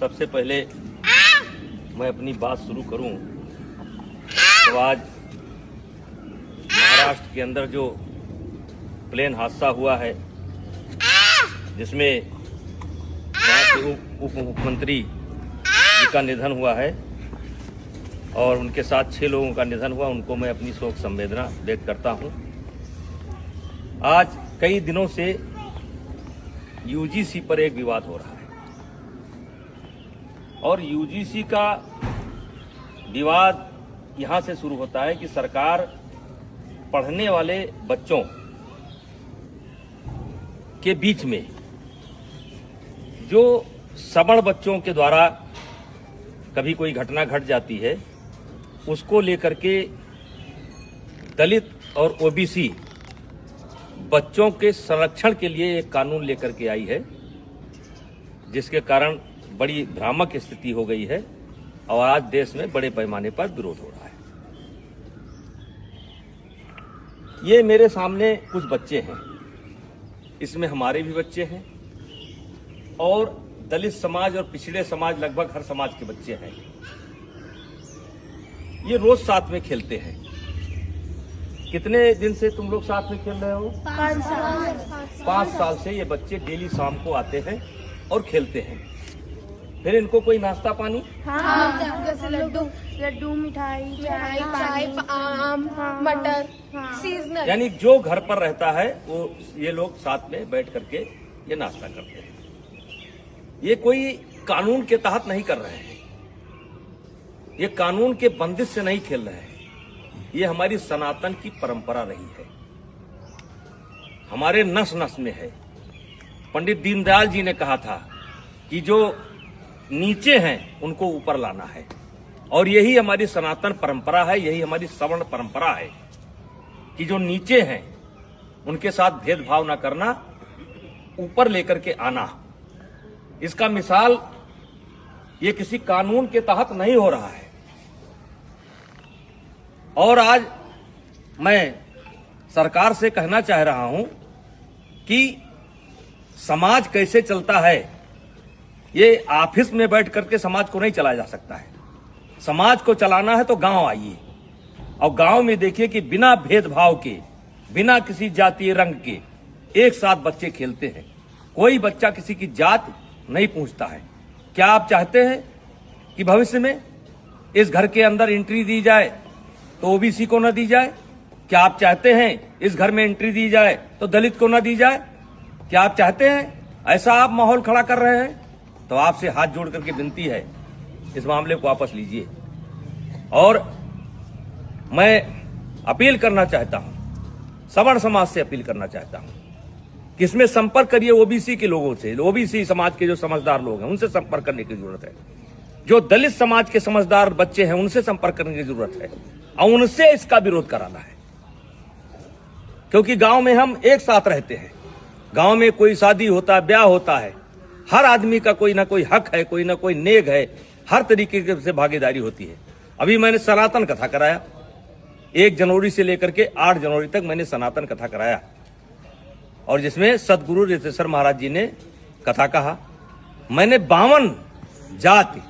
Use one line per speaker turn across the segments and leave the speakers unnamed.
सबसे पहले मैं अपनी बात शुरू करूं तो आज महाराष्ट्र के अंदर जो प्लेन हादसा हुआ है जिसमें वहाँ के उप मुख्यमंत्री जी का निधन हुआ है और उनके साथ 6 लोगों का निधन हुआ, उनको मैं अपनी शोक संवेदना व्यक्त करता हूं। आज कई दिनों से यूजीसी पर एक विवाद हो रहा है और यूजीसी का विवाद यहां से शुरू होता है कि सरकार पढ़ने वाले बच्चों के बीच में जो सवर्ण बच्चों के द्वारा कभी कोई घटना घट जाती है उसको लेकर के दलित और ओबीसी बच्चों के संरक्षण के लिए एक कानून लेकर के आई है, जिसके कारण बड़ी भ्रामक स्थिति हो गई है और आज देश में बड़े पैमाने पर विरोध हो रहा है। ये मेरे सामने कुछ बच्चे हैं, इसमें हमारे भी बच्चे हैं और दलित समाज और पिछड़े समाज लगभग हर समाज के बच्चे हैं। ये रोज साथ में खेलते हैं। कितने दिन से तुम लोग साथ में खेल रहे हो? 5 साल से ये बच्चे डेली शाम को आते हैं और खेलते हैं। फिर इनको कोई नाश्ता पानी?
हाँ, जैसे लड्डू मिठाई चाय आम मटर सीजनल,
यानी जो घर पर रहता है वो ये लोग साथ में बैठ करके ये नाश्ता करते हैं। ये कोई कानून के तहत नहीं कर रहे हैं, ये कानून के बंदिश से नहीं खेल रहे हैं। ये हमारी सनातन की परंपरा रही है, हमारे नस नस में है। पंडित दीनदयाल जी ने कहा था कि जो नीचे हैं उनको ऊपर लाना है और यही हमारी सनातन परंपरा है, यही हमारी सवर्ण परंपरा है कि जो नीचे हैं उनके साथ भेदभाव ना करना, ऊपर लेकर के आना। इसका मिसाल ये किसी कानून के तहत नहीं हो रहा है। और आज मैं सरकार से कहना चाह रहा हूं कि समाज कैसे चलता है, ये ऑफिस में बैठ करके समाज को नहीं चलाया जा सकता है। समाज को चलाना है तो गांव आइए और गांव में देखिए कि बिना भेदभाव के, बिना किसी जातीय रंग के एक साथ बच्चे खेलते हैं। कोई बच्चा किसी की जात नहीं पूछता है। क्या आप चाहते हैं कि भविष्य में इस घर के अंदर एंट्री दी जाए तो ओबीसी को न दी जाए? क्या आप चाहते हैं इस घर में एंट्री दी जाए तो दलित को न दी जाए? क्या आप चाहते हैं ऐसा आप माहौल खड़ा कर रहे हैं? तो आपसे हाथ जोड़ करके विनती है, इस मामले को वापस लीजिए। और मैं अपील करना चाहता हूं, सवर्ण समाज से अपील करना चाहता हूं कि इसमें संपर्क करिए ओबीसी के लोगों से। ओबीसी समाज के जो समझदार लोग हैं उनसे संपर्क करने की जरूरत है। जो दलित समाज के समझदार बच्चे हैं उनसे संपर्क करने की जरूरत है और उनसे इसका विरोध कराना है, क्योंकि गांव में हम एक साथ रहते हैं। गांव में कोई शादी होता है, ब्याह होता है, हर आदमी का कोई ना कोई हक है, कोई ना कोई नेग है, हर तरीके से भागीदारी होती है। अभी मैंने सनातन कथा कराया, 1 जनवरी से लेकर के 8 जनवरी तक मैंने सनातन कथा कराया और जिसमें सदगुरु रितेश्वर महाराज जी ने कथा कहा। मैंने 52 जाति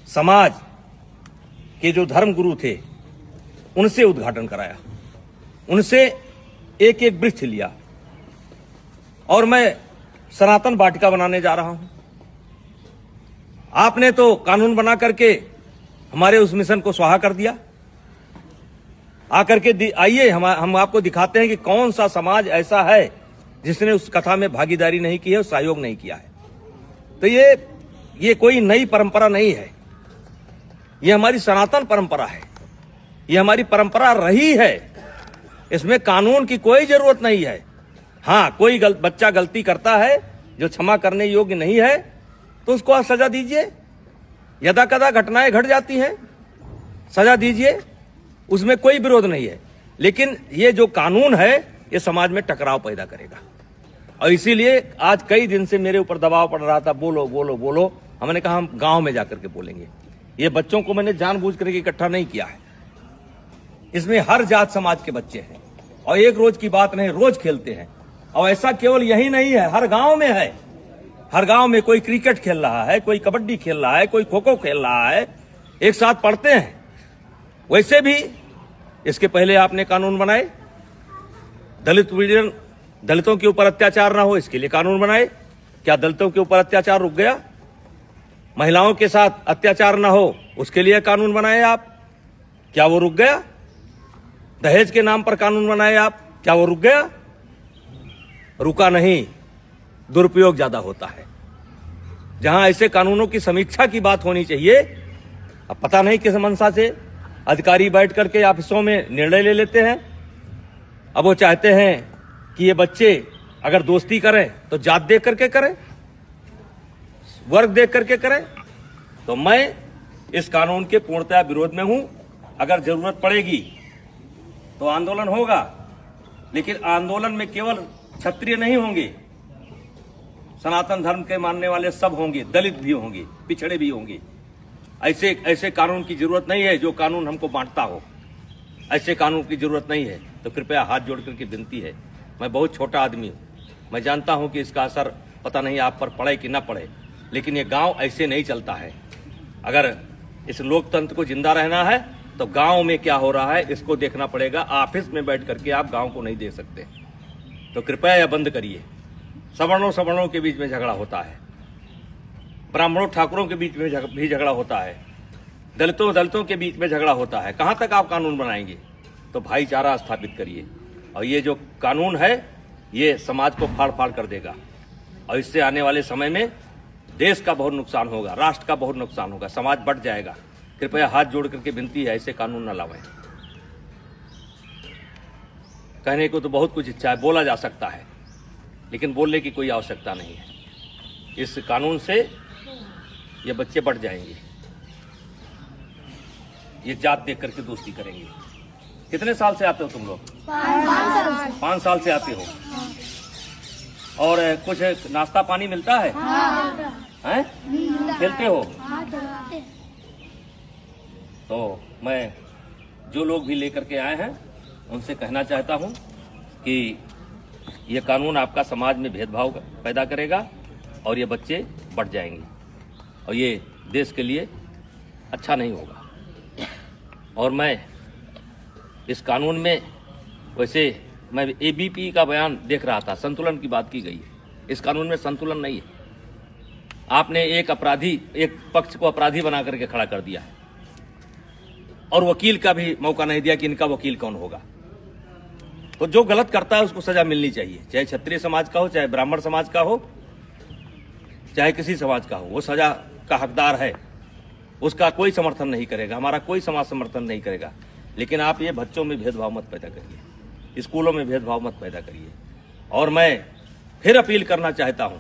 समाज के जो धर्म गुरु थे उनसे उद्घाटन कराया, उनसे एक एक वृक्ष लिया और मैं सनातन वाटिका बनाने जा रहा हूं। आपने तो कानून बना करके हमारे उस मिशन को स्वाहा कर दिया। आकर के आइए हम आपको दिखाते हैं कि कौन सा समाज ऐसा है जिसने उस कथा में भागीदारी नहीं की है, सहयोग नहीं किया है। तो ये कोई नई परंपरा नहीं है, ये हमारी सनातन परंपरा है, ये हमारी परंपरा रही है। इसमें कानून की कोई जरूरत नहीं है। हाँ, कोई बच्चा गलती करता है जो क्षमा करने योग्य नहीं है तो उसको आप सजा दीजिए। यदा कदा घटनाएं घट जाती हैं, सजा दीजिए, उसमें कोई विरोध नहीं है। लेकिन ये जो कानून है ये समाज में टकराव पैदा करेगा और इसीलिए आज कई दिन से मेरे ऊपर दबाव पड़ रहा था, बोलो बोलो बोलो। हमने कहा हम गांव में जाकर के बोलेंगे। ये बच्चों को मैंने जानबूझ करके इकट्ठा नहीं किया है, इसमें हर जात समाज के बच्चे हैं और एक रोज की बात नहीं, रोज खेलते हैं। और ऐसा केवल यही नहीं है, हर गांव में है। हर गांव में कोई क्रिकेट खेल रहा है, कोई कबड्डी खेल रहा है, कोई खो खो खेल रहा है, एक साथ पढ़ते हैं। वैसे भी इसके पहले आपने कानून बनाए, दलितों के ऊपर अत्याचार ना हो इसके लिए कानून बनाए। क्या दलितों के ऊपर अत्याचार रुक गया? महिलाओं के साथ अत्याचार ना हो उसके लिए कानून बनाए आप, क्या वो रुक गया? दहेज के नाम पर कानून बनाए आप, क्या वो रुक गया? रुका नहीं, दुरुपयोग ज्यादा होता है। जहां ऐसे कानूनों की समीक्षा की बात होनी चाहिए, अब पता नहीं किस मंशा से अधिकारी बैठ करके ऑफिसों में निर्णय ले लेते हैं। अब वो चाहते हैं कि ये बच्चे अगर दोस्ती करें तो जात देख करके करें, वर्ग देख करके करें। तो मैं इस कानून के पूर्णतः विरोध में हूं। अगर जरूरत पड़ेगी तो आंदोलन होगा, लेकिन आंदोलन में केवल क्षत्रिय नहीं होंगे, सनातन धर्म के मानने वाले सब होंगे, दलित भी होंगे, पिछड़े भी होंगे। ऐसे कानून की जरूरत नहीं है जो कानून हमको बांटता हो। ऐसे कानून की जरूरत नहीं है। तो कृपया हाथ जोड़ करके विनती है, मैं बहुत छोटा आदमी हूं, मैं जानता हूं कि इसका असर पता नहीं आप पर पड़े कि ना पड़े, लेकिन ये गांव ऐसे नहीं चलता है। अगर इस लोकतंत्र को जिंदा रहना है तो गांव में क्या हो रहा है इसको देखना पड़ेगा। ऑफिस में बैठ करके आप गांव को नहीं देख सकते। तो कृपया यह बंद करिए। सवर्णों के बीच में झगड़ा होता है, ब्राह्मणों ठाकुरों के बीच में भी झगड़ा होता है, दलितों के बीच में झगड़ा होता है। कहां तक आप कानून बनाएंगे? तो भाईचारा स्थापित करिए। और ये जो कानून है ये समाज को फाड़ फाड़ कर देगा, और इससे आने वाले समय में देश का बहुत नुकसान होगा, राष्ट्र का बहुत नुकसान होगा, समाज बढ़ जाएगा। कृपया हाथ जोड़ करके विनती है, ऐसे कानून न लावें। कहने को तो बहुत कुछ इच्छा है, बोला जा सकता है, लेकिन बोलने की कोई आवश्यकता नहीं है। इस कानून से ये बच्चे बढ़ जाएंगे, ये जात देख करके दोस्ती करेंगे। कितने साल से आते हो तुम लोग? 5 साल से आते हो। और कुछ नाश्ता पानी मिलता है? हैं? खेलते हो? तो मैं जो लोग भी लेकर के आए हैं उनसे कहना चाहता हूं कि ये कानून आपका समाज में भेदभाव पैदा करेगा और ये बच्चे बढ़ जाएंगे, और ये देश के लिए अच्छा नहीं होगा। और मैं इस कानून में, वैसे मैं एबीपी का बयान देख रहा था, संतुलन की बात की गई है। इस कानून में संतुलन नहीं है। आपने एक पक्ष को अपराधी बना करके खड़ा कर दिया है, और वकील का भी मौका नहीं दिया कि इनका वकील कौन होगा। तो जो गलत करता है उसको सजा मिलनी चाहिए, चाहे क्षत्रिय समाज का हो, चाहे ब्राह्मण समाज का हो, चाहे किसी समाज का हो, वो सजा का हकदार है। उसका कोई समर्थन नहीं करेगा, हमारा कोई समाज समर्थन नहीं करेगा। लेकिन आप ये बच्चों में भेदभाव मत पैदा करिए, स्कूलों में भेदभाव मत पैदा करिए। और मैं फिर अपील करना चाहता हूं,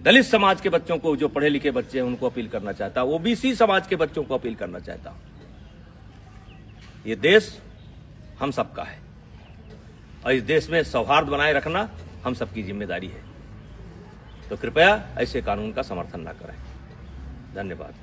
दलित समाज के बच्चों को, जो पढ़े लिखे बच्चे हैं उनको अपील करना चाहता हूं, ओबीसी समाज के बच्चों को अपील करना चाहता हूं। ये देश हम सबका है, और इस देश में सौहार्द बनाए रखना हम सबकी जिम्मेदारी है। तो कृपया ऐसे कानून का समर्थन न करें। धन्यवाद।